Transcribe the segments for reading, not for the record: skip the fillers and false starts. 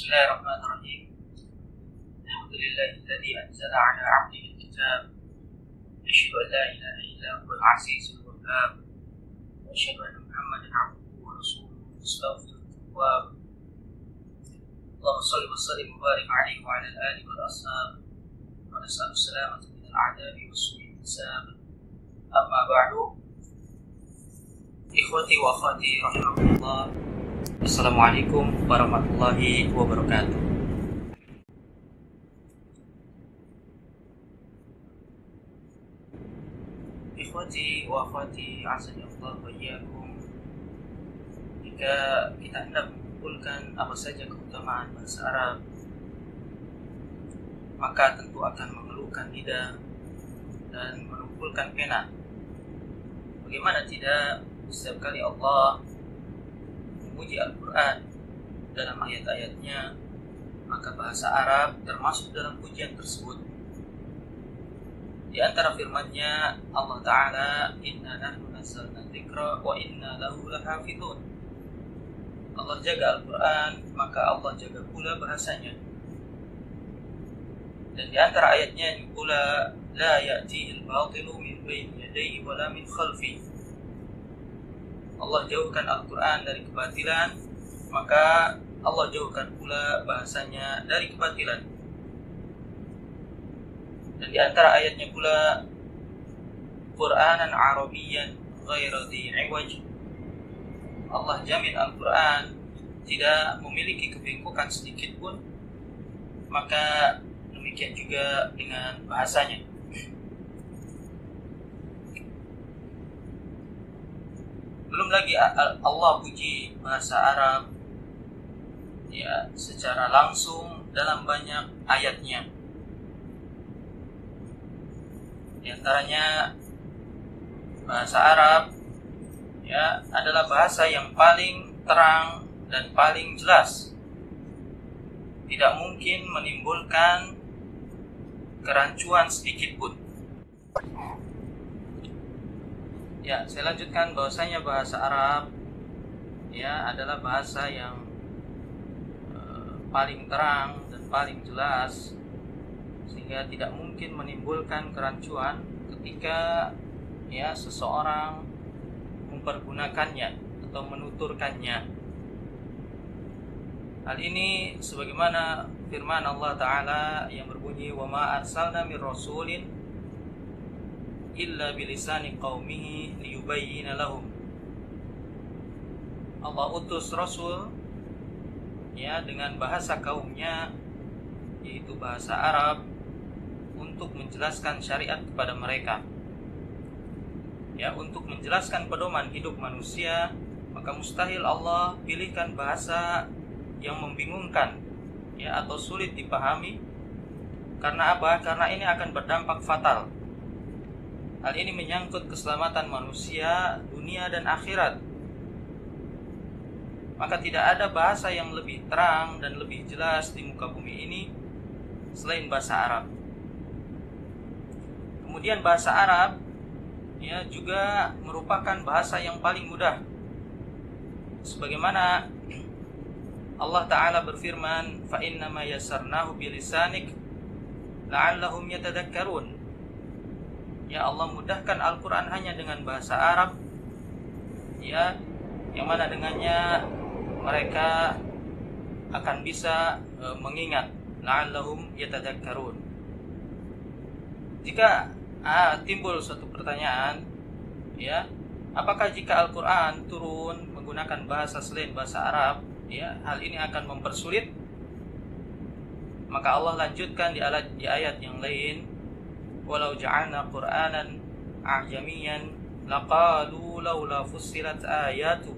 Bismillahirrahmanirrahim. Alhamdulillahilladzi anzala ala 'abdihi al-kitab. Asyhadu an la ilaha illa huwal 'azizul wahhab. Wa asyhadu anna Muhammadan 'abduhu wa rasuluhu astaghfirullah tawwab. Allahumma shalli wa sallim wa barik 'alaihi wa 'ala alihi wal ashab. Wa nas'alu salamata min al-'adabi was-su'i hisab. Amma ba'du. Ikhwati wa akhwati rahimakumullah. Assalamualaikum warahmatullahi wabarakatuh. Ikhwati wa akhwati azani Allah wa iyyakum. Jika kita hendak mengumpulkan apa saja keutamaan bahasa Arab, maka tentu akan memerlukan lidah dan mengumpulkan pena. Bagaimana tidak, setiap kali Allah memuji Al-Quran dalam ayat-ayatnya, maka bahasa Arab termasuk dalam pujian tersebut. Di antara firman-Nya Allah Ta'ala, Inna nahnu nazzalna dzikra wa inna lahu lahafidhun. Allah jaga Al-Quran, maka Allah jaga pula bahasanya. Dan di antara ayatnya pula, La ya'tihil batilu min baini yadayhi wa la min khalfi. Allah jauhkan Al-Quran dari kebatilan, maka Allah jauhkan pula bahasanya dari kebatilan. Dan di antara ayatnya pula, Qur'anan Arabiyyan ghaira dhi iwaj. Allah jamin Al-Quran tidak memiliki kebengkokan sedikit pun, maka demikian juga dengan bahasanya. Belum lagi Allah puji bahasa Arab ya secara langsung dalam banyak ayatnya. Di antaranya bahasa Arab ya adalah bahasa yang paling terang dan paling jelas. Tidak mungkin menimbulkan kerancuan sedikit pun. Ya, saya lanjutkan bahwasanya bahasa Arab ya adalah bahasa yang paling terang dan paling jelas, sehingga tidak mungkin menimbulkan kerancuan ketika ya seseorang mempergunakannya atau menuturkannya. Hal ini sebagaimana firman Allah Ta'ala yang berbunyi, wa ma arsalna mir rasulin illa bilisani qaumihi liyubayyina lahum. Allah utus Rasul ya dengan bahasa kaumnya, yaitu bahasa Arab, untuk menjelaskan syariat kepada mereka. Ya, untuk menjelaskan pedoman hidup manusia, maka mustahil Allah pilihkan bahasa yang membingungkan ya atau sulit dipahami. Karena apa? Karena ini akan berdampak fatal. Hal ini menyangkut keselamatan manusia, dunia dan akhirat. Maka tidak ada bahasa yang lebih terang dan lebih jelas di muka bumi ini selain bahasa Arab. Kemudian bahasa Arab ya juga merupakan bahasa yang paling mudah. Sebagaimana Allah Ta'ala berfirman, fa innama yassarnahu bilisanik la'allahum yatadakkarun. Ya, Allah mudahkan Al-Quran hanya dengan bahasa Arab ya, yang mana dengannya mereka akan bisa mengingat. La'allahum yatadakkarun. Jika timbul suatu pertanyaan ya, apakah jika Al-Quran turun menggunakan bahasa selain bahasa Arab ya, hal ini akan mempersulit? Maka Allah lanjutkan di ayat yang lain, walau ja'alna Qur'anan a'jamiyan laqalu laula fussilat ayatu.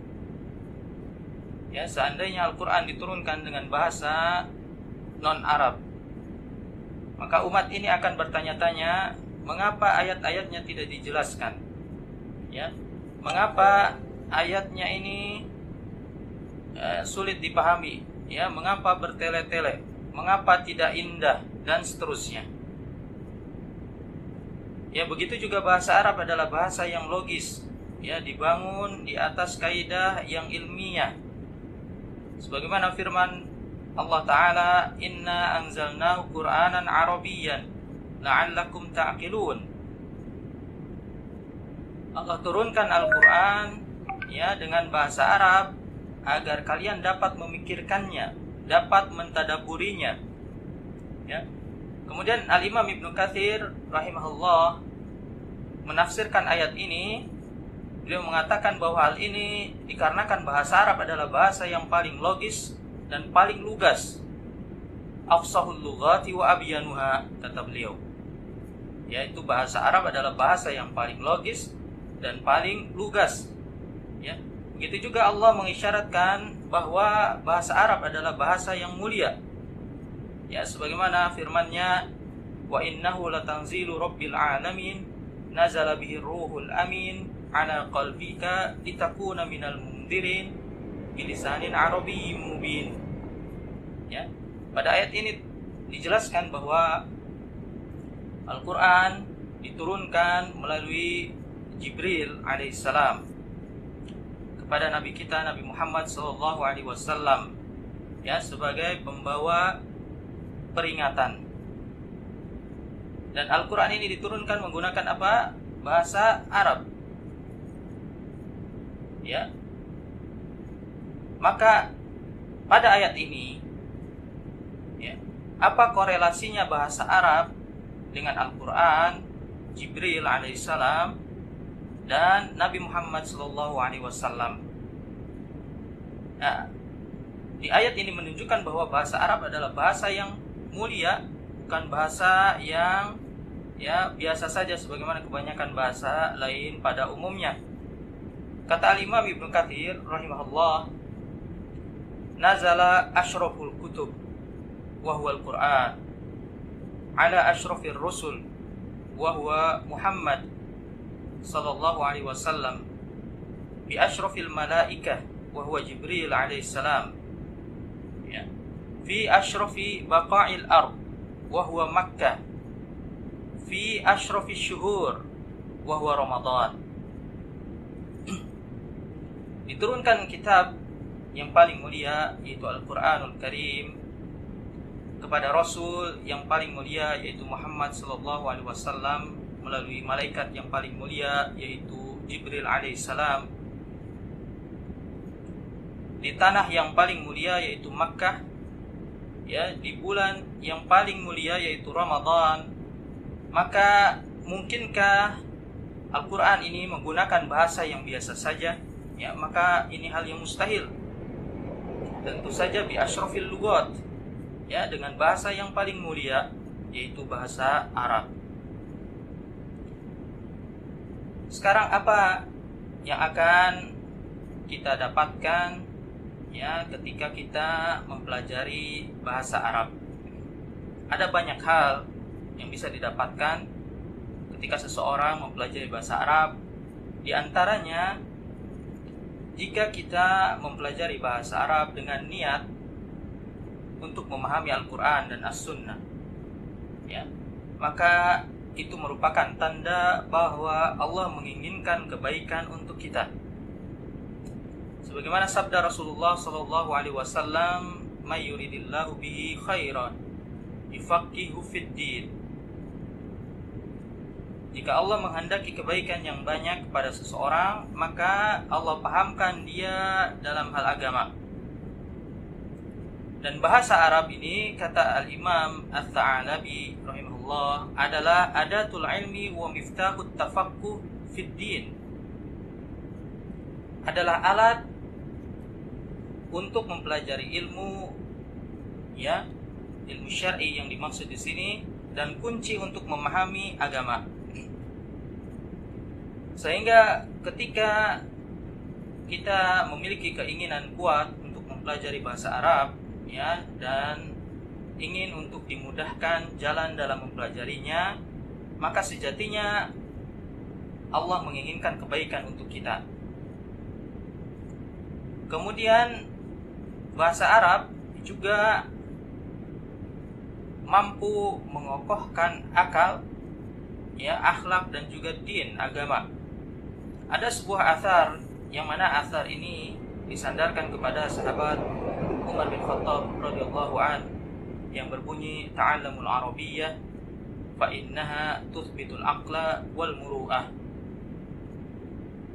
Ya, seandainya Al-Quran diturunkan dengan bahasa non-Arab, maka umat ini akan bertanya-tanya, mengapa ayat-ayatnya tidak dijelaskan? Ya, mengapa ayatnya ini sulit dipahami? Ya, mengapa bertele-tele? Mengapa tidak indah? Dan seterusnya. Ya, begitu juga bahasa Arab adalah bahasa yang logis, ya, dibangun di atas kaidah yang ilmiah. Sebagaimana firman Allah Ta'ala, inna anzalnahu Qur'anan Arabiyyan la'allakum ta'qilun. Allah turunkan Al-Quran ya dengan bahasa Arab agar kalian dapat memikirkannya, dapat mentadaburinya. Ya. Kemudian Al-Imam Ibnu Katsir rahimahullah menafsirkan ayat ini. Beliau mengatakan bahwa hal ini dikarenakan bahasa Arab adalah bahasa yang paling logis dan paling lugas. Afsahul lughati wa abyanuha, kata beliau. Yaitu bahasa Arab adalah bahasa yang paling logis dan paling lugas. Ya. Begitu juga Allah mengisyaratkan bahwa bahasa Arab adalah bahasa yang mulia. Ya, sebagaimana firman-Nya, wa innahu latanzilu rabbil alamin nazala bihi ruhul amin ala qalbika litakuna minal mundirin bilisanin arabiyyin mubin. Ya. Pada ayat ini dijelaskan bahwa Al-Quran diturunkan melalui Jibril alaihissalam kepada Nabi kita Nabi Muhammad SAW, ya, sebagai pembawa peringatan. Dan Al-Quran ini diturunkan menggunakan apa? Bahasa Arab. Ya. Maka pada ayat ini, ya, apa korelasinya bahasa Arab dengan Al-Quran, Jibril alaihissalam, dan Nabi Muhammad SAW? Nah, di ayat ini menunjukkan bahwa bahasa Arab adalah bahasa yang mulia, bukan bahasa yang ya biasa saja sebagaimana kebanyakan bahasa lain pada umumnya. Kata Al-Imam Ibnu Katsir rahimahullah, nazala asyraful kutub wa huwa al-Qur'an ala asyrafir rusul wa huwa Muhammad sallallahu alaihi wasallam bi asyrafil malaikah wa huwa Jibril alaihi salam, ya, fi asyrafi baqa'il ard wa huwa Makkah, fi asyrafi syuhur wa huwa Ramadan. Diturunkan kitab yang paling mulia yaitu Al-Quranul Karim kepada Rasul yang paling mulia yaitu Muhammad sallallahu alaihi wasallam melalui malaikat yang paling mulia yaitu Jibril alaihissalam di tanah yang paling mulia yaitu Makkah, ya, di bulan yang paling mulia yaitu Ramadan. Maka mungkinkah Al-Quran ini menggunakan bahasa yang biasa saja? Ya, maka ini hal yang mustahil. Tentu saja bi asyrafil lughat, ya, dengan bahasa yang paling mulia yaitu bahasa Arab. Sekarang apa yang akan kita dapatkan, ya, ketika kita mempelajari bahasa Arab? Ada banyak hal yang bisa didapatkan ketika seseorang mempelajari bahasa Arab. Di antaranya, jika kita mempelajari bahasa Arab dengan niat untuk memahami Al-Quran dan As-Sunnah, ya, maka itu merupakan tanda bahwa Allah menginginkan kebaikan untuk kita. Sebagaimana sabda Rasulullah SAW, "May yuridillahu bihi khairan yufaqihu fid din." Jika Allah menghendaki kebaikan yang banyak kepada seseorang, maka Allah pahamkan dia dalam hal agama. Dan bahasa Arab ini, kata Al-Imam Ats-Tsa'alabi rahimahullah, adalah adatul ilmi wa miftahut tafaqquh fid din. Adalah alat untuk mempelajari ilmu, ya, ilmu syar'i yang dimaksud di sini, dan kunci untuk memahami agama. Sehingga ketika kita memiliki keinginan kuat untuk mempelajari bahasa Arab, ya, dan ingin untuk dimudahkan jalan dalam mempelajarinya, maka sejatinya Allah menginginkan kebaikan untuk kita. Kemudian bahasa Arab juga mampu mengokohkan akal, ya, akhlak dan juga din, agama. Ada sebuah athar yang mana athar ini disandarkan kepada sahabat Umar bin Khattab radhiyallahu an yang berbunyi ta'allamul arabiyyah fa innaha tuthbitul aqla wal muru'ah.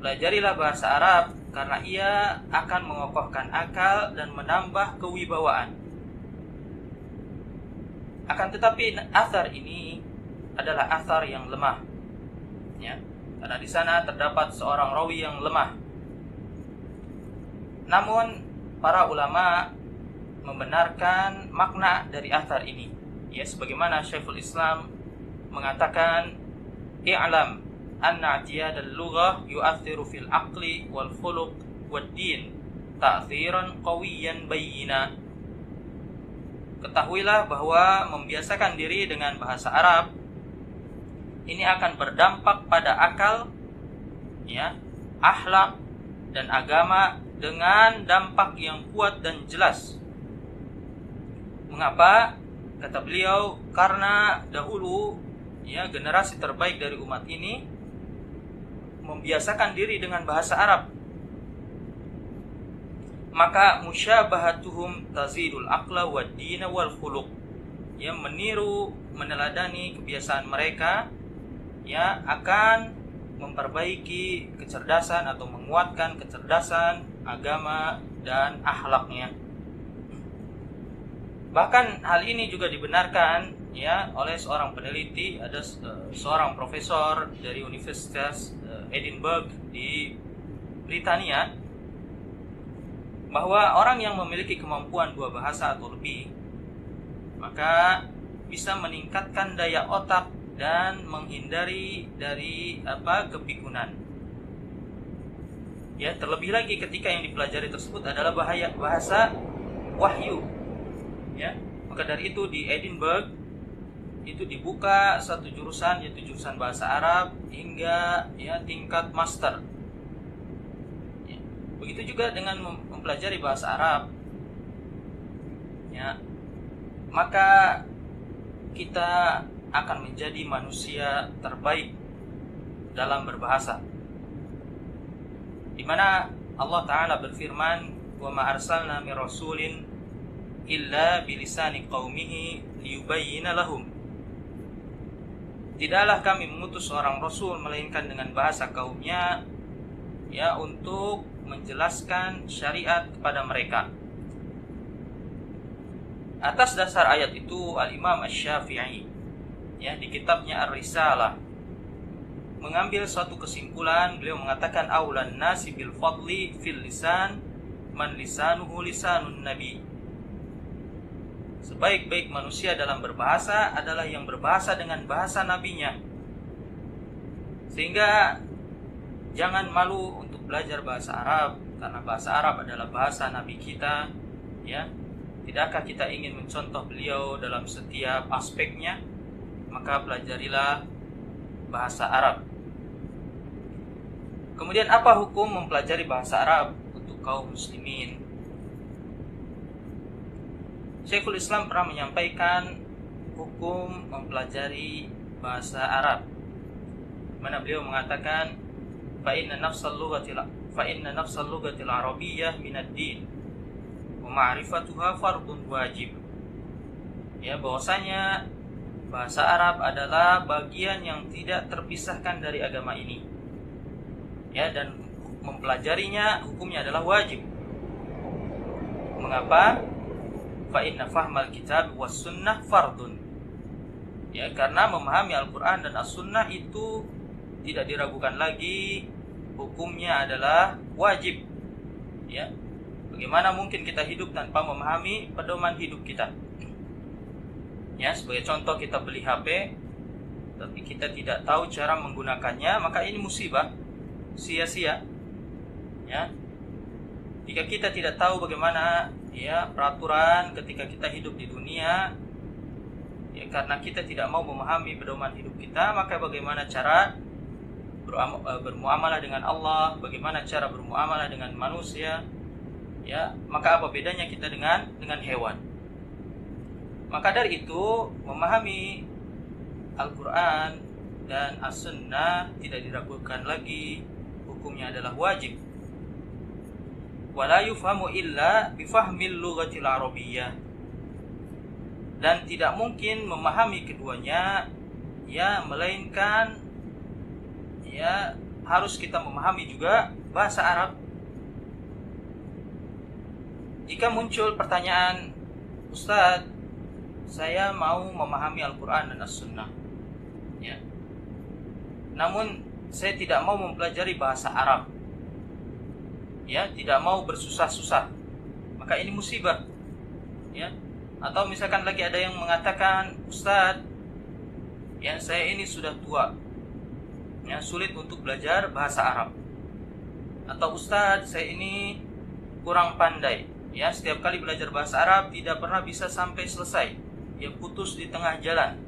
Pelajarilah bahasa Arab karena ia akan mengokohkan akal dan menambah kewibawaan. Akan tetapi athar ini adalah athar yang lemah, ya, karena di sana terdapat seorang rawi yang lemah. Namun para ulama membenarkan makna dari athar ini, ya, sebagaimana Syekhul Islam mengatakan, i'lam anna i'tiyad al-lughah yu'athiru fil aqli wal khuluq wad din ta'thiran qawiyyan bayyina. Ketahuilah bahwa membiasakan diri dengan bahasa Arab ini akan berdampak pada akal, ya, akhlak dan agama dengan dampak yang kuat dan jelas. Mengapa? Kata beliau, karena dahulu, ya, generasi terbaik dari umat ini membiasakan diri dengan bahasa Arab. Maka musyabahatuhum tazidul aqla wad dina wal khuluq. Ya, meniru, meneladani kebiasaan mereka, ya, akan memperbaiki kecerdasan atau menguatkan kecerdasan, agama dan akhlaknya. Bahkan hal ini juga dibenarkan, ya, oleh seorang peneliti. Ada seorang profesor dari Universitas Edinburgh di Britania, bahwa orang yang memiliki kemampuan 2 bahasa atau lebih, maka bisa meningkatkan daya otak dan menghindari dari kepikunan. Ya, terlebih lagi ketika yang dipelajari tersebut adalah bahasa wahyu. Ya, maka dari itu di Edinburgh itu dibuka satu jurusan, yaitu jurusan bahasa Arab hingga, ya, tingkat master. Ya, begitu juga dengan mempelajari bahasa Arab, ya, maka kita akan menjadi manusia terbaik dalam berbahasa. Di mana Allah Ta'ala berfirman, "Wa ma arsalna mir rasulin illa bilisani qaumihi liyubayyina lahum." Tidaklah kami mengutus seorang rasul melainkan dengan bahasa kaumnya, ya, untuk menjelaskan syariat kepada mereka. Atas dasar ayat itu Al-Imam Asy-Syafi'i, ya, di kitabnya Ar-Risalah mengambil suatu kesimpulan. Beliau mengatakan, aulan nasi bil fadli fil lisan man lisanuhu lisanun nabi. Sebaik-baik manusia dalam berbahasa adalah yang berbahasa dengan bahasa nabinya. Sehingga jangan malu untuk belajar bahasa Arab, karena bahasa Arab adalah bahasa nabi kita, ya. Tidakkah kita ingin mencontoh beliau dalam setiap aspeknya? Maka pelajarilah bahasa Arab. Kemudian apa hukum mempelajari bahasa Arab untuk kaum muslimin? Syekhul Islam pernah menyampaikan hukum mempelajari bahasa Arab, mana beliau mengatakan, fa inna nafsal lughatil arabiyyah minad din wa ma'rifatuha fardun wajib. Ya, bahwasanya bahasa Arab adalah bagian yang tidak terpisahkan dari agama ini. Ya, dan mempelajarinya hukumnya adalah wajib. Mengapa? Fa inna fahmal kitab was sunnah fardun. Ya, karena memahami Al-Qur'an dan As-Sunnah itu tidak diragukan lagi, hukumnya adalah wajib. Ya. Bagaimana mungkin kita hidup tanpa memahami pedoman hidup kita? Ya, sebagai contoh, kita beli HP tapi kita tidak tahu cara menggunakannya, maka ini musibah, sia-sia. Ya. Jika kita tidak tahu bagaimana, ya, peraturan ketika kita hidup di dunia, ya, karena kita tidak mau memahami pedoman hidup kita, maka bagaimana cara bermuamalah dengan Allah, bagaimana cara bermuamalah dengan manusia, ya, maka apa bedanya kita dengan hewan? Maka dari itu, memahami Al-Quran dan As-Sunnah tidak diragukan lagi, hukumnya adalah wajib. wala yufhamu illa bifahmil lughatil arabiyyah, dan tidak mungkin memahami keduanya ya melainkan ya harus kita memahami juga bahasa Arab. Jika muncul pertanyaan, Ustadz, saya mau memahami Al-Quran dan As-Sunnah, ya, namun saya tidak mau mempelajari bahasa Arab, ya, tidak mau bersusah-susah, maka ini musibah, ya. Atau misalkan lagi ada yang mengatakan, Ustadz, ya saya ini sudah tua, ya, sulit untuk belajar bahasa Arab. Atau Ustadz, saya ini kurang pandai, ya, setiap kali belajar bahasa Arab tidak pernah bisa sampai selesai, ya, putus di tengah jalan.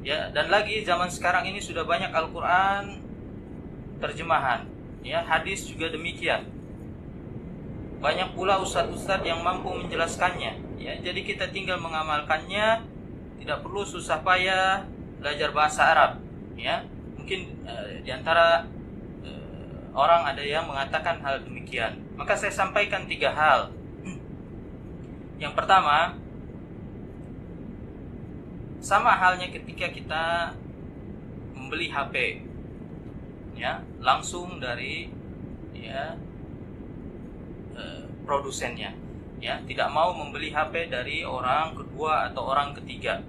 Ya, dan lagi zaman sekarang ini sudah banyak Al-Quran terjemahan, ya, hadis juga demikian. Banyak pula ustadz-ustadz yang mampu menjelaskannya, ya, jadi kita tinggal mengamalkannya, tidak perlu susah payah belajar bahasa Arab, ya. Mungkin diantara orang ada yang mengatakan hal demikian. Maka saya sampaikan 3 hal. Yang pertama, sama halnya ketika kita membeli HP, ya, langsung dari ya produsennya, ya, tidak mau membeli HP dari orang kedua atau orang ketiga,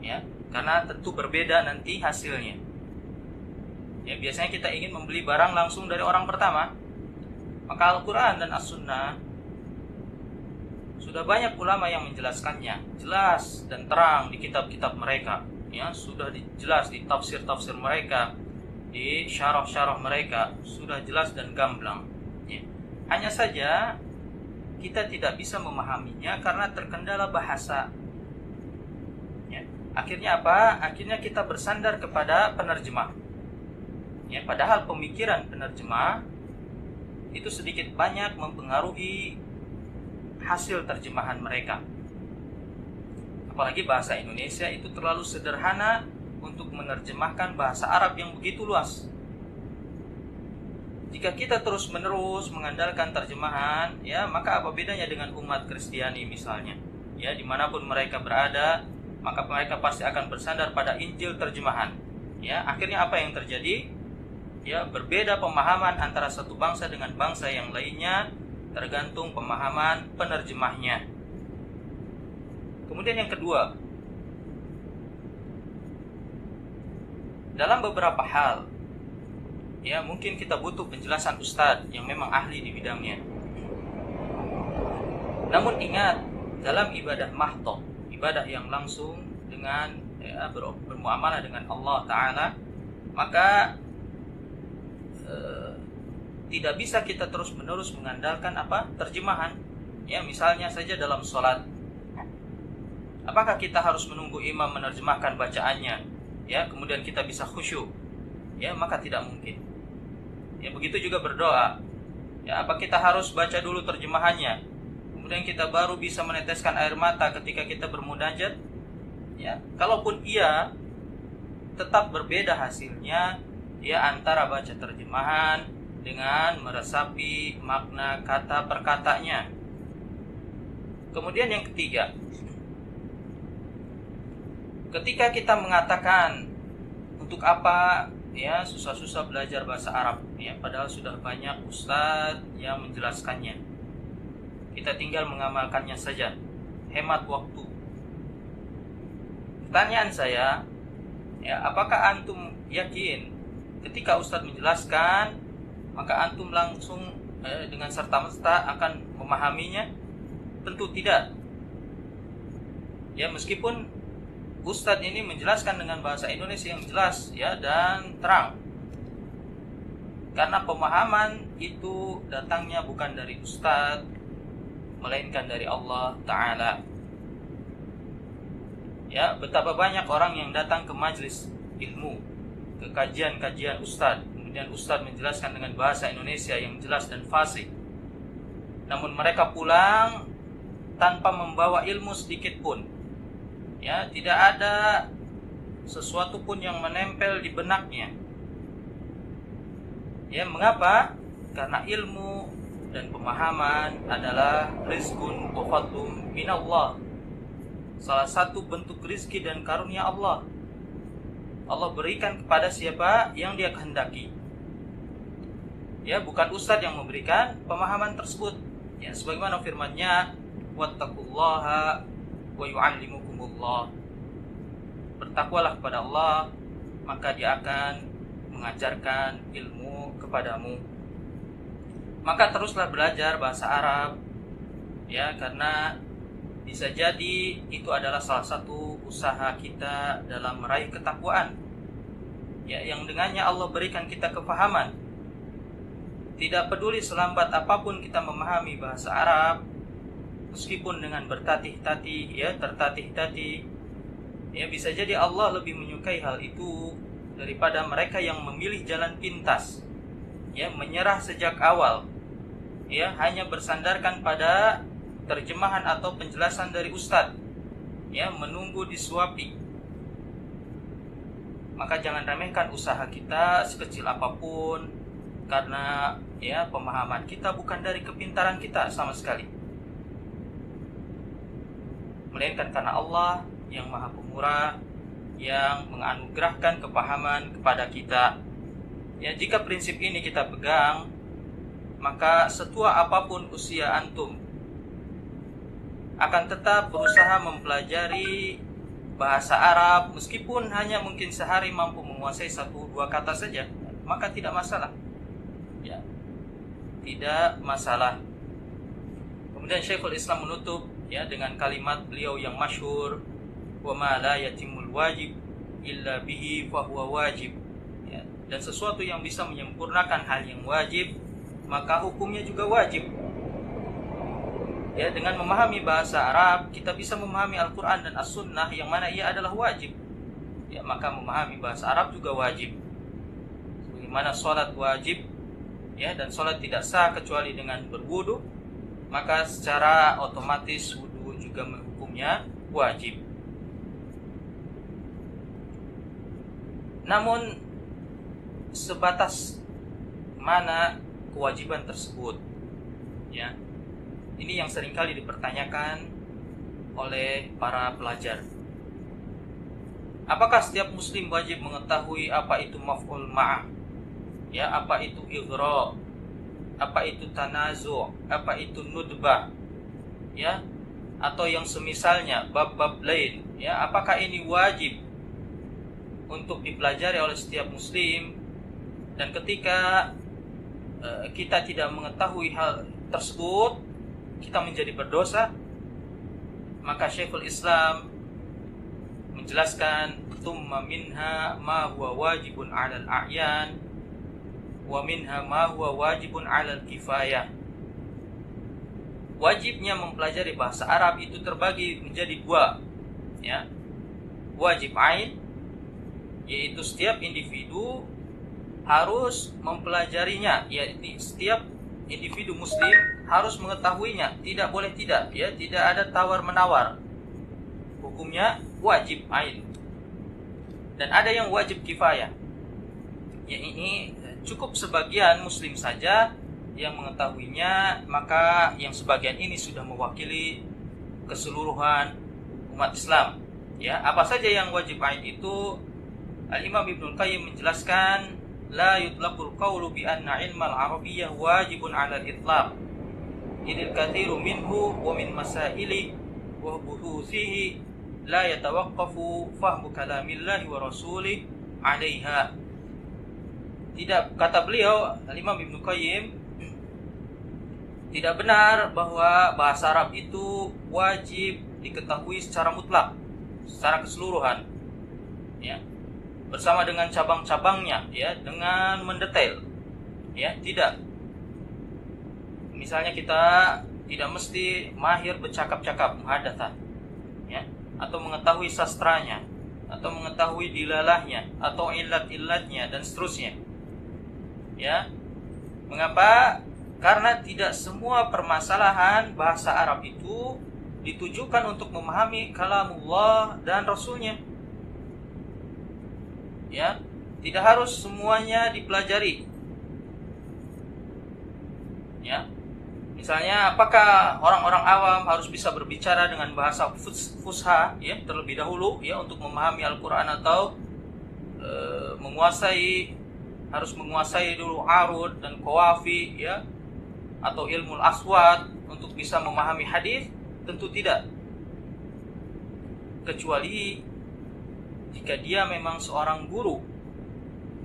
ya, karena tentu berbeda nanti hasilnya. Ya, biasanya kita ingin membeli barang langsung dari orang pertama. Maka Al-Quran dan As-Sunnah sudah banyak ulama yang menjelaskannya jelas dan terang di kitab-kitab mereka, ya, sudah jelas di tafsir-tafsir mereka, di syarah-syarah mereka, sudah jelas dan gamblang, ya. Hanya saja kita tidak bisa memahaminya karena terkendala bahasa, ya. Akhirnya apa? Akhirnya kita bersandar kepada penerjemah, ya, padahal pemikiran penerjemah itu sedikit banyak mempengaruhi hasil terjemahan mereka. Apalagi bahasa Indonesia itu terlalu sederhana untuk menerjemahkan bahasa Arab yang begitu luas. Jika kita terus-menerus mengandalkan terjemahan, ya, maka apa bedanya dengan umat Kristiani misalnya? Ya, dimanapun mereka berada, maka mereka pasti akan bersandar pada Injil terjemahan. Ya, akhirnya apa yang terjadi? Ya, berbeda pemahaman antara satu bangsa dengan bangsa yang lainnya, tergantung pemahaman penerjemahnya. Kemudian yang kedua, dalam beberapa hal, ya, mungkin kita butuh penjelasan ustadz yang memang ahli di bidangnya. Namun ingat, dalam ibadah mahdoh, ibadah yang langsung dengan bermuamalah dengan Allah Ta'ala, maka tidak bisa kita terus-menerus mengandalkan terjemahan. Ya, misalnya saja dalam sholat, apakah kita harus menunggu imam menerjemahkan bacaannya, ya, kemudian kita bisa khusyuk? Ya, maka tidak mungkin. Ya, begitu juga berdoa. Ya, apa kita harus baca dulu terjemahannya, kemudian kita baru bisa meneteskan air mata ketika kita bermunajat? Ya, kalaupun iya, tetap berbeda hasilnya, ya, antara baca terjemahan dengan meresapi makna kata per katanya. Kemudian yang ketiga, ketika kita mengatakan untuk apa, ya, susah-susah belajar bahasa Arab, ya, padahal sudah banyak ustadz yang menjelaskannya, kita tinggal mengamalkannya saja, hemat waktu. Pertanyaan saya, ya, apakah antum yakin ketika ustadz menjelaskan maka antum langsung dengan serta-merta akan memahaminya? Tentu tidak. Ya, meskipun ustadz ini menjelaskan dengan bahasa Indonesia yang jelas, ya, dan terang, karena pemahaman itu datangnya bukan dari ustadz, melainkan dari Allah Ta'ala. Ya, betapa banyak orang yang datang ke majelis ilmu, ke kajian-kajian ustadz, kemudian ustadz menjelaskan dengan bahasa Indonesia yang jelas dan fasih, namun mereka pulang tanpa membawa ilmu sedikit pun. Ya, tidak ada sesuatu pun yang menempel di benaknya. Ya, mengapa? karena ilmu dan pemahaman adalah rizqun wa fadlun minallah, salah satu bentuk rizki dan karunia Allah. Allah berikan kepada siapa yang Dia kehendaki. Ya, bukan ustadz yang memberikan pemahaman tersebut. Ya, sebagaimana firman-Nya, wattaqullaha wa yu'allimukumullah. Bertakwalah kepada Allah, maka Dia akan mengajarkan ilmu kepadamu. Maka teruslah belajar bahasa Arab, ya, karena bisa jadi itu adalah salah satu usaha kita dalam meraih ketakwaan, ya, yang dengannya Allah berikan kita kefahaman. Tidak peduli selambat apapun kita memahami bahasa Arab, meskipun dengan bertatih-tatih, ya, tertatih-tatih, ya, bisa jadi Allah lebih menyukai hal itu daripada mereka yang memilih jalan pintas, ya, menyerah sejak awal, ya, hanya bersandarkan pada terjemahan atau penjelasan dari ustadz, ya, menunggu disuapi. Maka jangan remehkan usaha kita sekecil apapun, karena, ya, pemahaman kita bukan dari kepintaran kita sama sekali, melainkan karena Allah yang Maha Pemurah yang menganugerahkan kepahaman kepada kita. Ya, jika prinsip ini kita pegang, maka setua apapun usia antum akan tetap berusaha mempelajari bahasa Arab, meskipun hanya mungkin sehari mampu menguasai 1-2 kata saja, maka tidak masalah, ya, tidak masalah. Kemudian Syekhul Islam menutup, ya, dengan kalimat beliau yang masyhur, wa ma la yatimul wajib illa bihi fahuwa wajib, ya, dan sesuatu yang bisa menyempurnakan hal yang wajib, maka hukumnya juga wajib. Ya, dengan memahami bahasa Arab kita bisa memahami Al-Quran dan As-Sunnah yang mana ia adalah wajib. Ya, maka memahami bahasa Arab juga wajib. Sebagaimana sholat wajib, ya, dan sholat tidak sah kecuali dengan berwudu, maka secara otomatis wudu juga hukumnya wajib. Namun sebatas mana kewajiban tersebut, ya, ini yang seringkali dipertanyakan oleh para pelajar. Apakah setiap muslim wajib mengetahui apa itu maf'ul ma'ah? Ya, apa itu ighra? Apa itu tanazu'? Apa itu nudbah? Ya, atau yang semisalnya bab-bab lain, ya, apakah ini wajib untuk dipelajari oleh setiap muslim? Dan ketika kita tidak mengetahui hal tersebut, kita menjadi berdosa. Maka Syekhul Islam menjelaskan, tsumma minha ma huwa wajibun 'alal a'yan wa minha ma huwa wajibun 'alal kifayah. Wajibnya mempelajari bahasa Arab itu terbagi menjadi 2, ya. Wajib ain, yaitu setiap individu harus mempelajarinya, yaitu setiap individu muslim harus mengetahuinya, tidak boleh tidak, ya, tidak ada tawar-menawar. Hukumnya wajib ain. Dan ada yang wajib kifayah. Ya, ini cukup sebagian muslim saja yang mengetahuinya, maka yang sebagian ini sudah mewakili keseluruhan umat Islam. Ya, apa saja yang wajib ain itu? Al-Imam Ibnul Qayyim menjelaskan, la yutlaqul qawlu bi anna ilmal arabiyyah wajibun 'alal itlaq idil kathiru minhu wa min masaili wa buhusihi la yatawaqqafu fahmu kalamillahi wa rasulih 'alaiha. Tidak, kata beliau Al-Imam Ibnu Qayyim, tidak benar bahwa bahasa Arab itu wajib diketahui secara mutlak, secara keseluruhan, ya, bersama dengan cabang-cabangnya, ya, dengan mendetail, ya, tidak. Misalnya kita tidak mesti mahir bercakap-cakap, muhadatsah, ya, atau mengetahui sastranya, atau mengetahui dilalahnya, atau ilat-ilatnya dan seterusnya. Ya. Mengapa? Karena tidak semua permasalahan bahasa Arab itu ditujukan untuk memahami kalamullah dan Rasulnya. Ya, tidak harus semuanya dipelajari. Misalnya, apakah orang-orang awam harus bisa berbicara dengan bahasa fusha ya terlebih dahulu ya untuk memahami Al-Qur'an, atau harus menguasai dulu arud dan qawafi ya, atau ilmu aswad untuk bisa memahami hadis? Tentu tidak. Kecuali jika dia memang seorang guru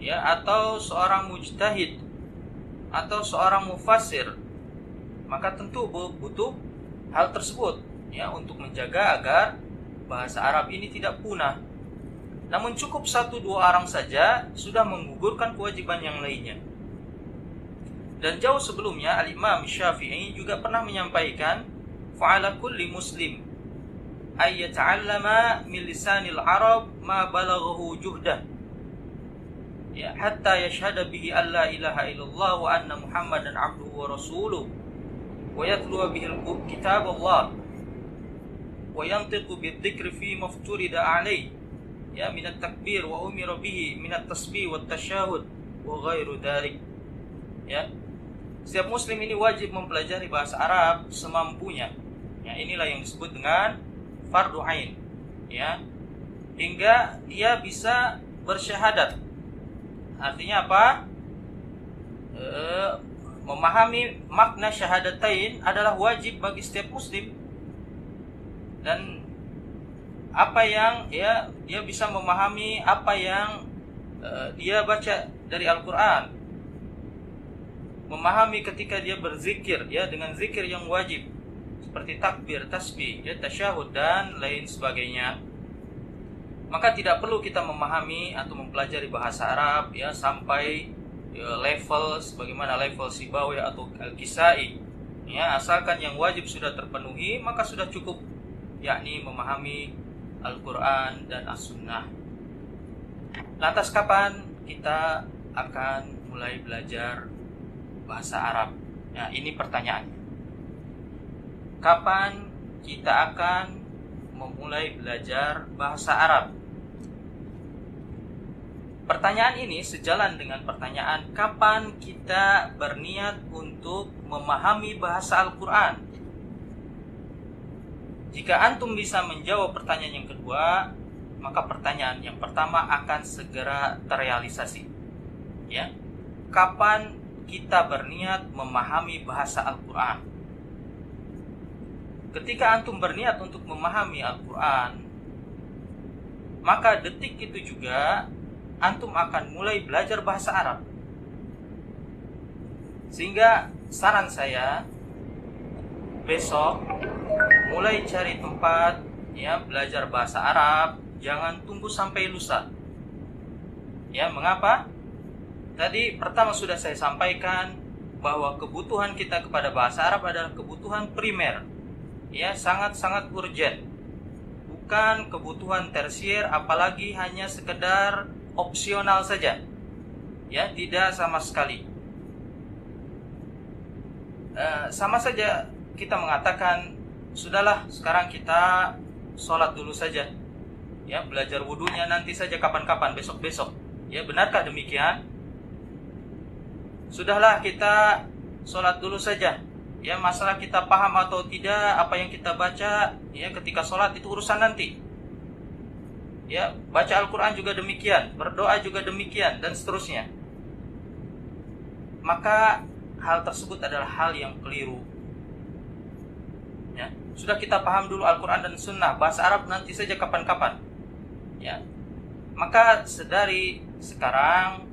ya, atau seorang mujtahid, atau seorang mufassir, maka tentu butuh hal tersebut ya untuk menjaga agar bahasa Arab ini tidak punah. Namun cukup 1-2 orang saja sudah menggugurkan kewajiban yang lainnya. Dan jauh sebelumnya Al-Imam Syafi'i juga pernah menyampaikan, fa'ala kulli muslim ay yata'allama min lisanil Arab ma balaghahu juhdah ya hatta yashhada bihi alla ilaha illallah wa anna Muhammadan abduhu wa rasuluh wa yatluwa bihi kitab Allah wa yantiqu bidzikri fi mafturida alayhi ya minat takbir wa umira bihi minat tasbih wa tasyahud wa ghairu dzalik. Ya, setiap muslim ini wajib mempelajari bahasa Arab semampunya. Ya, inilah yang disebut dengan fardu ain. Ya, hingga ia bisa bersyahadat. Artinya apa? Memahami makna syahadatain adalah wajib bagi setiap muslim. Dan apa yang ya dia bisa memahami apa yang dia baca dari Al-Qur'an, memahami ketika dia berzikir ya dengan zikir yang wajib seperti takbir, tasbih, ya tasyahud dan lain sebagainya. Maka tidak perlu kita memahami atau mempelajari bahasa Arab ya sampai level sebagaimana level Sibawi atau Al-Kisai. Ya, asalkan yang wajib sudah terpenuhi maka sudah cukup, yakni memahami Al-Quran dan As-Sunnah. Lantas kapan kita akan mulai belajar bahasa Arab? Nah, ini pertanyaannya. Kapan kita akan memulai belajar bahasa Arab? Pertanyaan ini sejalan dengan pertanyaan kapan kita berniat untuk memahami bahasa Al-Quran. Jika antum bisa menjawab pertanyaan yang kedua, maka pertanyaan yang pertama akan segera terrealisasi. Ya, kapan kita berniat memahami bahasa Al-Quran? Ketika antum berniat untuk memahami Al-Quran, maka detik itu juga antum akan mulai belajar bahasa Arab. Sehingga saran saya, besok mulai cari tempat ya belajar bahasa Arab, jangan tunggu sampai lusa. Ya, mengapa? Tadi pertama sudah saya sampaikan bahwa kebutuhan kita kepada bahasa Arab adalah kebutuhan primer. Ya, sangat-sangat urgent. Bukan kebutuhan tersier, apalagi hanya sekedar opsional saja. Ya, tidak sama sekali. Sama saja kita mengatakan, sudahlah sekarang kita sholat dulu saja. Ya, belajar wudunya nanti saja kapan-kapan, besok-besok. Ya, benarkah demikian? Sudahlah kita sholat dulu saja. Ya, masalah kita paham atau tidak apa yang kita baca ya ketika sholat itu urusan nanti. Ya, baca Al-Quran juga demikian, berdoa juga demikian, dan seterusnya. Maka hal tersebut adalah hal yang keliru. Ya, sudah kita paham dulu Al-Quran dan Sunnah, bahasa Arab nanti saja kapan-kapan. Ya, maka sedari sekarang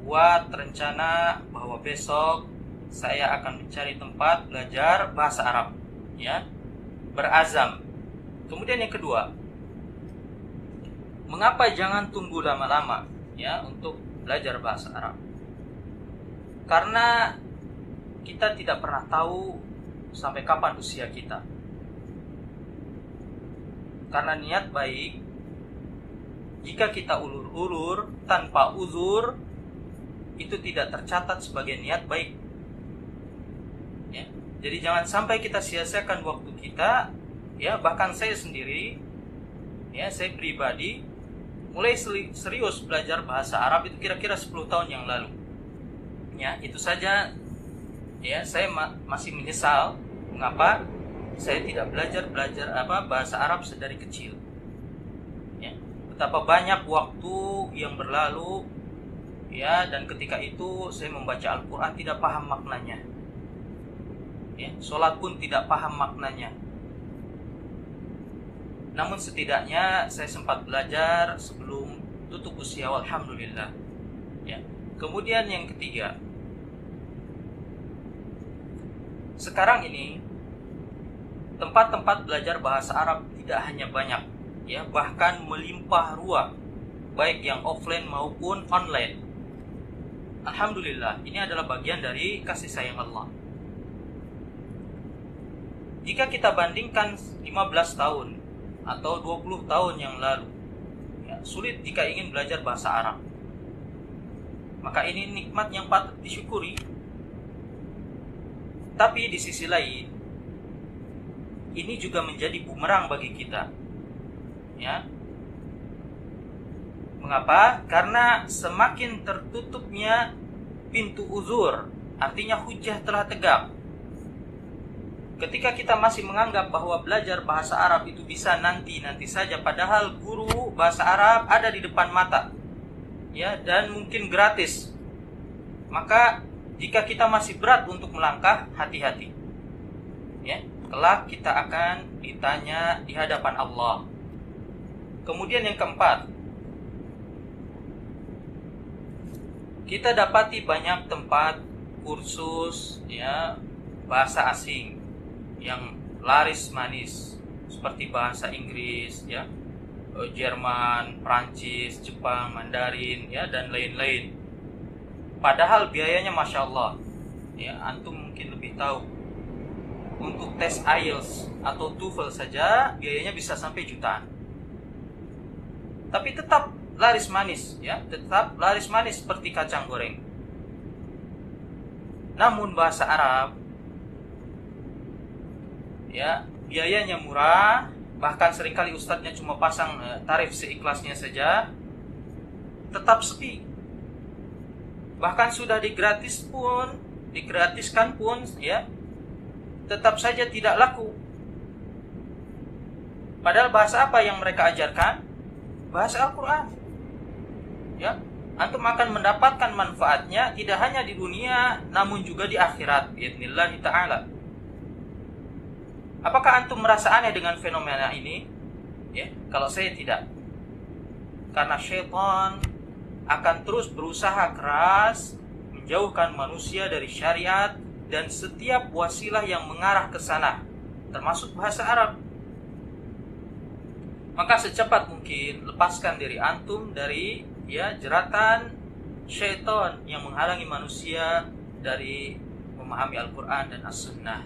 buat rencana bahwa besok saya akan mencari tempat belajar bahasa Arab. Ya, berazam. Kemudian yang kedua, mengapa jangan tunggu lama-lama ya untuk belajar bahasa Arab? Karena kita tidak pernah tahu sampai kapan usia kita. Karena niat baik, jika kita ulur-ulur tanpa uzur, itu tidak tercatat sebagai niat baik. Ya, jadi jangan sampai kita sia-siakan waktu kita. Ya, bahkan saya sendiri, ya saya pribadi mulai serius belajar bahasa Arab itu kira-kira 10 tahun yang lalu. Ya, itu saja ya saya masih menyesal mengapa saya tidak belajar bahasa Arab sedari kecil. Ya, betapa banyak waktu yang berlalu, ya, dan ketika itu saya membaca Al-Quran tidak paham maknanya, ya, sholat pun tidak paham maknanya. Namun setidaknya saya sempat belajar sebelum tutup usia, alhamdulillah. Ya. Kemudian yang ketiga, sekarang ini tempat-tempat belajar bahasa Arab tidak hanya banyak, ya, bahkan melimpah ruah, baik yang offline maupun online. Alhamdulillah, ini adalah bagian dari kasih sayang Allah. Jika kita bandingkan 15 tahun atau 20 tahun yang lalu, ya, sulit jika ingin belajar bahasa Arab. Maka ini nikmat yang patut disyukuri. Tapi di sisi lain, ini juga menjadi bumerang bagi kita. Ya. Mengapa? Karena semakin tertutupnya pintu uzur, artinya hujjah telah tegak. Ketika kita masih menganggap bahwa belajar bahasa Arab itu bisa nanti saja, padahal guru bahasa Arab ada di depan mata, ya, dan mungkin gratis, maka jika kita masih berat untuk melangkah, hati-hati, ya, kelak kita akan ditanya di hadapan Allah. Kemudian yang keempat, kita dapati banyak tempat kursus, ya, bahasa asing yang laris manis, seperti bahasa Inggris, ya, Jerman, Prancis, Jepang, Mandarin, ya, dan lain-lain. Padahal biayanya masya Allah, ya, antum mungkin lebih tahu. Untuk tes IELTS atau TOEFL saja biayanya bisa sampai jutaan. Tapi tetap laris manis, ya, tetap laris manis seperti kacang goreng. Namun bahasa Arab, ya, biayanya murah, bahkan seringkali ustadznya cuma pasang tarif seikhlasnya saja, tetap sepi. Bahkan sudah digratiskan pun, ya, tetap saja tidak laku. Padahal bahasa apa yang mereka ajarkan? Bahasa Al-Quran. Ya, antum akan mendapatkan manfaatnya tidak hanya di dunia, namun juga di akhirat, biidznillah ta'ala. Apakah antum merasa aneh dengan fenomena ini? Ya, kalau saya tidak. Karena syaitan akan terus berusaha keras menjauhkan manusia dari syariat dan setiap wasilah yang mengarah ke sana, termasuk bahasa Arab. Maka secepat mungkin lepaskan diri antum dari, ya, jeratan syaitan yang menghalangi manusia dari memahami Al-Quran dan As-Sunnah.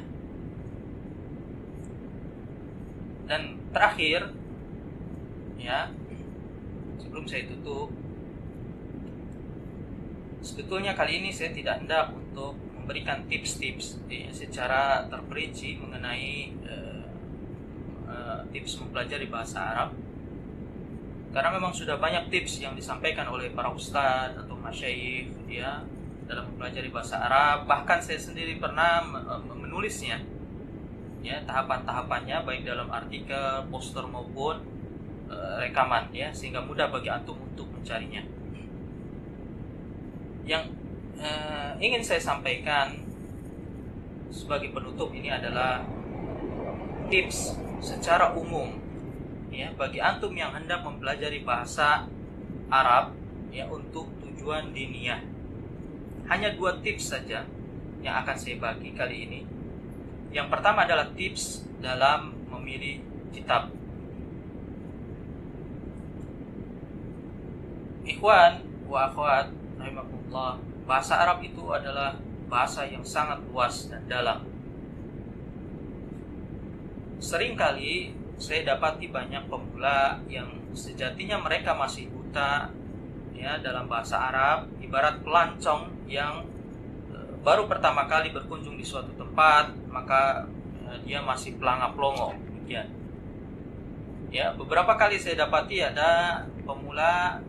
Dan terakhir, ya, sebelum saya tutup, sebetulnya kali ini saya tidak hendak untuk memberikan tips-tips, ya, secara terperinci mengenai tips mempelajari bahasa Arab, karena memang sudah banyak tips yang disampaikan oleh para ustadz atau masyayikh, ya, dalam mempelajari bahasa Arab. Bahkan saya sendiri pernah menulisnya, ya, tahapan-tahapannya, baik dalam artikel, poster maupun rekaman, ya, sehingga mudah bagi antum untuk mencarinya. Yang ingin saya sampaikan sebagai penutup ini adalah tips secara umum, ya, bagi antum yang hendak mempelajari bahasa Arab, ya, untuk tujuan diniyah. Hanya 2 tips saja yang akan saya bagi kali ini. Yang pertama adalah tips dalam memilih kitab. Ikhwan wa akhwat rahimakumullah, bahasa Arab itu adalah bahasa yang sangat luas dan dalam. Seringkali saya dapati banyak pemula yang sejatinya mereka masih buta, ya, dalam bahasa Arab, ibarat pelancong yang baru pertama kali berkunjung di suatu tempat, maka dia masih pelanga-pelongo, demikian. Ya, beberapa kali saya dapati ada pemula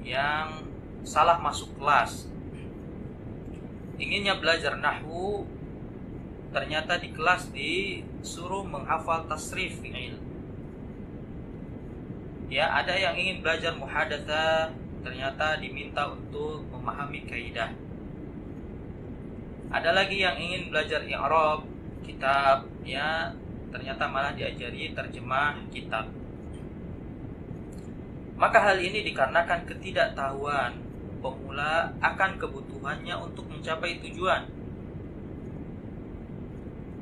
yang salah masuk kelas. inginnya belajar nahwu, ternyata di kelas disuruh menghafal tasrif fi'il. Ya, ada yang ingin belajar muhadatsah, ternyata diminta untuk memahami kaidah. Ada lagi yang ingin belajar i'rab kitab, ya, ternyata malah diajari terjemah kitab. Maka hal ini dikarenakan ketidaktahuan pemula akan kebutuhannya untuk mencapai tujuan.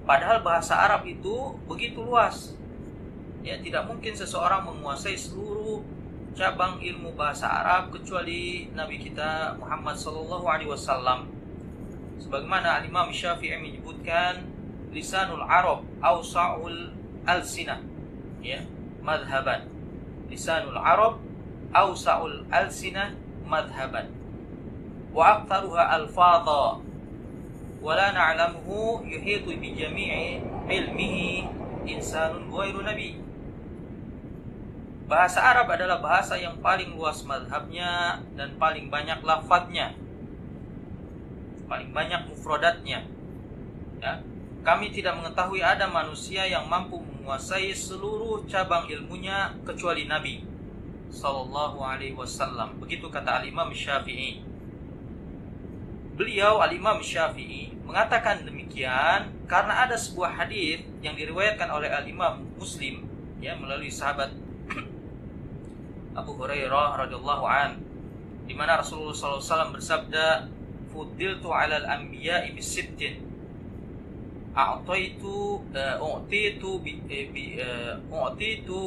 Padahal bahasa Arab itu begitu luas. Ya, tidak mungkin seseorang menguasai seluruh cabang ilmu bahasa Arab kecuali Nabi kita Muhammad SAW. Sebagaimana Imam Syafi'i menyebutkan, lisanul Arab awsa'ul alsinah, ya, madhaban. Lisanul Arab awsa'ul alsinah madhaban wa aktharuha alfadha wa la na'lamuhu yuhitu bi jami'i ilmihi insanun ghairu nabi. Bahasa Arab adalah bahasa yang paling luas madhabnya dan paling banyak lafadznya, paling banyak mufradatnya. Ya, kami tidak mengetahui ada manusia yang mampu menguasai seluruh cabang ilmunya kecuali Nabi Sallallahu Alaihi Wasallam. Begitu kata Al-Imam Syafi'i. Beliau Al-Imam Syafi'i mengatakan demikian karena ada sebuah hadis yang diriwayatkan oleh Al-Imam Muslim, ya, melalui sahabat Abu Hurairah radhiyallahu an, di mana Rasulullah SAW bersabda, "Fuddiltu 'alal anbiya'i bisittin, u'titu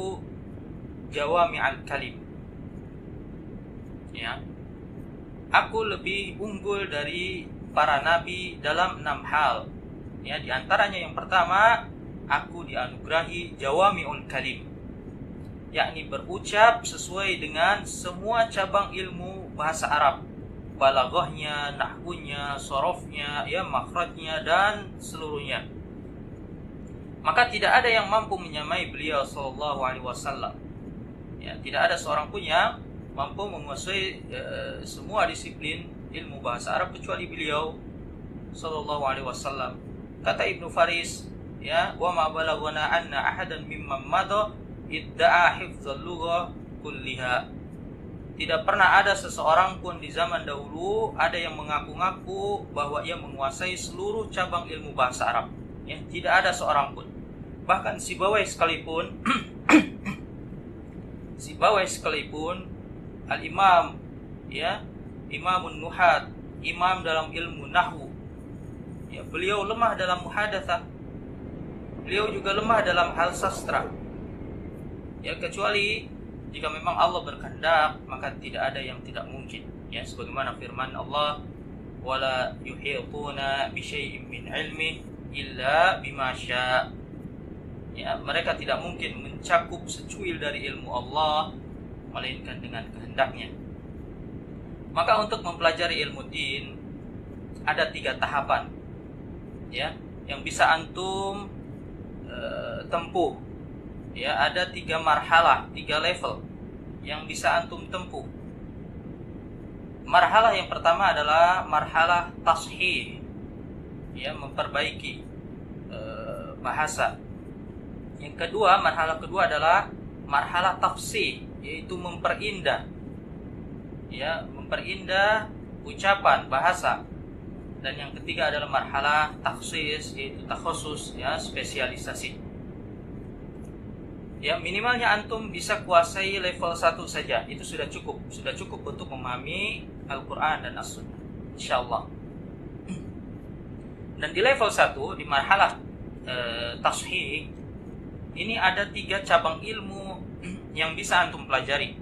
jawami'al kalim." Ya, aku lebih unggul dari para nabi dalam 6 hal. Ya, di antaranya yang pertama, aku dianugerahi jawami'ul kalim, yakni berucap sesuai dengan semua cabang ilmu bahasa Arab, balaghahnya, nahwunya, sorofnya, ya, makhrajnya, dan seluruhnya. Maka tidak ada yang mampu menyamai beliau Sallallahu Alaihi Wasallam. Ya, tidak ada seorang pun yang mampu menguasai semua disiplin ilmu bahasa Arab kecuali beliau Sallallahu Alaihi Wasallam. Kata Ibnu Faris, ya, wa ma balaghana anna ahadan mimman madha idda'a hifdzal lughah kulliha. Tidak pernah ada seseorang pun di zaman dahulu ada yang mengaku-ngaku bahwa ia menguasai seluruh cabang ilmu bahasa Arab. Ya, tidak ada seorang pun. Bahkan Sibawai sekalipun Al-Imam, ya, Imamun Nuhat, imam dalam ilmu nahwu, ya, beliau lemah dalam muhadatsah. Beliau juga lemah dalam hal sastra. Ya, kecuali jika memang Allah berkehendak, maka tidak ada yang tidak mungkin. Ya, sebagaimana firman Allah, wala yuhituna bi syai'in min ilmi illa bima syaa. Ya, mereka tidak mungkin mencakup secuil dari ilmu Allah melainkan dengan kehendaknya. Maka untuk mempelajari ilmu din ada 3 tahapan, ya, yang bisa antum tempuh. Ya, ada 3 marhalah, 3 level yang bisa antum tempuh. Marhalah yang pertama adalah marhalah tashih, ya, memperbaiki bahasa. Yang kedua, marhalah kedua adalah marhalah tafsih, yaitu memperindah, ya, memperindah ucapan bahasa. Dan yang ketiga adalah marhalah takhsis, yaitu takhusus, ya, spesialisasi. Ya, minimalnya antum bisa kuasai level 1 saja. Itu sudah cukup untuk memahami Al-Quran dan As-Sunnah, insyaallah. Dan di level 1, di marhalah tashih, ini ada 3 cabang ilmu yang bisa antum pelajari.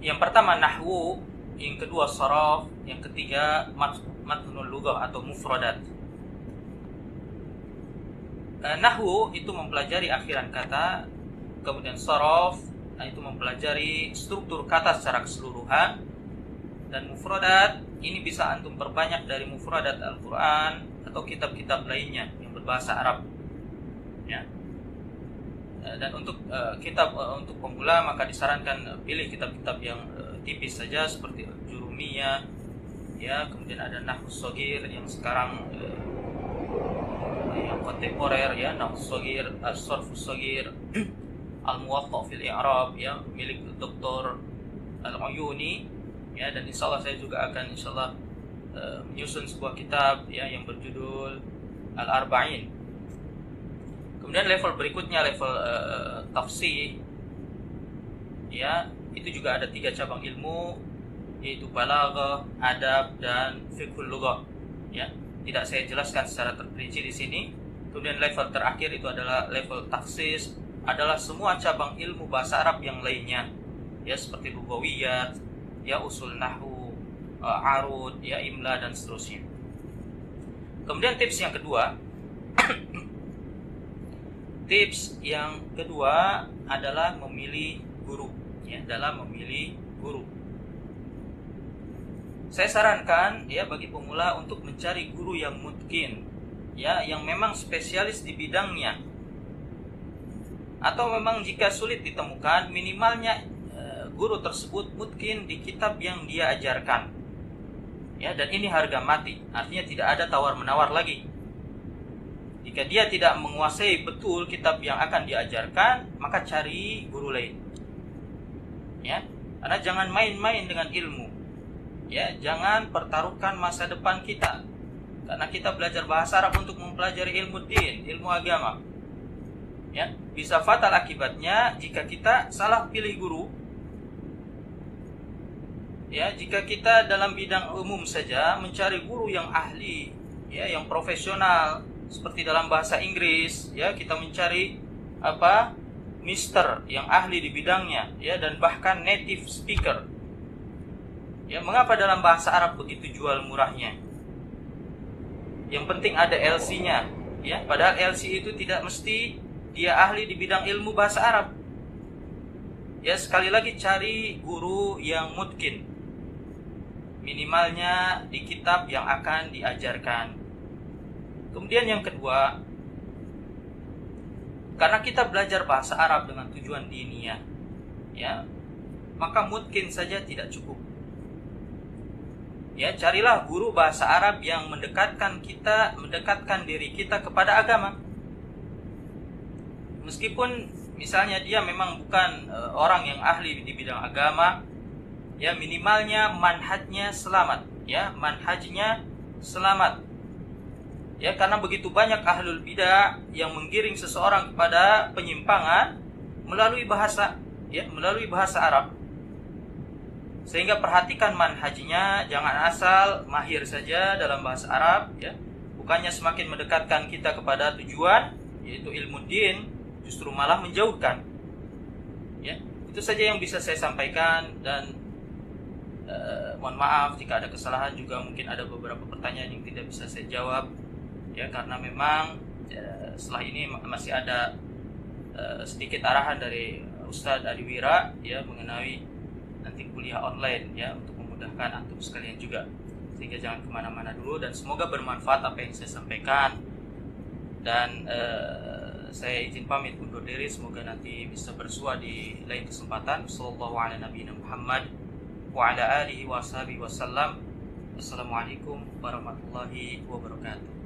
Yang pertama nahwu, yang kedua sharaf, yang ketiga matnul lughah atau mufradat. Nahwu itu mempelajari akhiran kata, kemudian sharaf itu mempelajari struktur kata secara keseluruhan, dan mufradat ini bisa antum perbanyak dari mufradat Al-Quran atau kitab-kitab lainnya yang berbahasa Arab. Ya. Dan untuk kitab untuk pemula maka disarankan pilih kitab-kitab yang tipis saja seperti Jurumiyah, ya, kemudian ada Nahwu Shaghir yang sekarang yang kontemporer, ya, Nahwu Shaghir, As-Sarfu Shaghir, Al-Muwatta' fil I'rab, ya, milik Dr. Al-Uyuni, ya, dan insyaallah saya juga akan insyaallah menyusun sebuah kitab, ya, yang berjudul Al-Arba'in. Kemudian level berikutnya level tafsir, ya, itu juga ada 3 cabang ilmu, yaitu balaghah, adab, dan fiqhul lughah, ya. Tidak saya jelaskan secara terperinci di sini. Kemudian level terakhir itu adalah level taksis, adalah semua cabang ilmu bahasa Arab yang lainnya, ya, seperti lughawiyat, ya, usul nahwu, arud, ya, imla, dan seterusnya. Kemudian tips yang kedua tips yang kedua adalah memilih guru, ya, dalam memilih guru. Saya sarankan, ya, bagi pemula untuk mencari guru yang mutqin, ya, yang memang spesialis di bidangnya. Atau memang jika sulit ditemukan, minimalnya guru tersebut mutqin di kitab yang dia ajarkan. Ya, dan ini harga mati, artinya tidak ada tawar-menawar lagi. Jika dia tidak menguasai betul kitab yang akan diajarkan, maka cari guru lain. Ya, karena jangan main-main dengan ilmu. Ya, jangan pertaruhkan masa depan kita. Karena kita belajar bahasa Arab untuk mempelajari ilmu din, ilmu agama. Ya, bisa fatal akibatnya jika kita salah pilih guru. Ya, jika kita dalam bidang umum saja mencari guru yang ahli, ya, yang profesional, seperti dalam bahasa Inggris, ya, kita mencari mister yang ahli di bidangnya, ya, dan bahkan native speaker. Ya, mengapa dalam bahasa Arab begitu jual murahnya? Yang penting ada LC-nya, ya, padahal LC itu tidak mesti dia ahli di bidang ilmu bahasa Arab. Ya, sekali lagi cari guru yang mutqin. Minimalnya di kitab yang akan diajarkan. Kemudian yang kedua, karena kita belajar bahasa Arab dengan tujuan diniyah, ya, maka mutqin saja tidak cukup. Ya, carilah guru bahasa Arab yang mendekatkan diri kita kepada agama. Meskipun misalnya dia memang bukan orang yang ahli di bidang agama, ya, minimalnya manhajnya selamat, ya, manhajnya selamat. Ya, karena begitu banyak ahlul bidah yang menggiring seseorang kepada penyimpangan melalui bahasa, ya, melalui bahasa Arab. Sehingga perhatikan manhajnya, jangan asal mahir saja dalam bahasa Arab, ya. Bukannya semakin mendekatkan kita kepada tujuan, yaitu ilmu din, justru malah menjauhkan. Ya, itu saja yang bisa saya sampaikan, dan mohon maaf jika ada kesalahan, juga mungkin ada beberapa pertanyaan yang tidak bisa saya jawab, ya, karena memang setelah ini masih ada sedikit arahan dari Ustadz Adiwira, ya, mengenai nanti kuliah online, ya, untuk memudahkan antum sekalian juga. Sehingga jangan kemana-mana dulu, dan semoga bermanfaat apa yang saya sampaikan. Dan saya izin pamit undur diri, semoga nanti bisa bersua di lain kesempatan. Sallallahu ala nabiyina Muhammad wa ala alihi wa sahbihi wasallam. Assalamualaikum warahmatullahi wabarakatuh.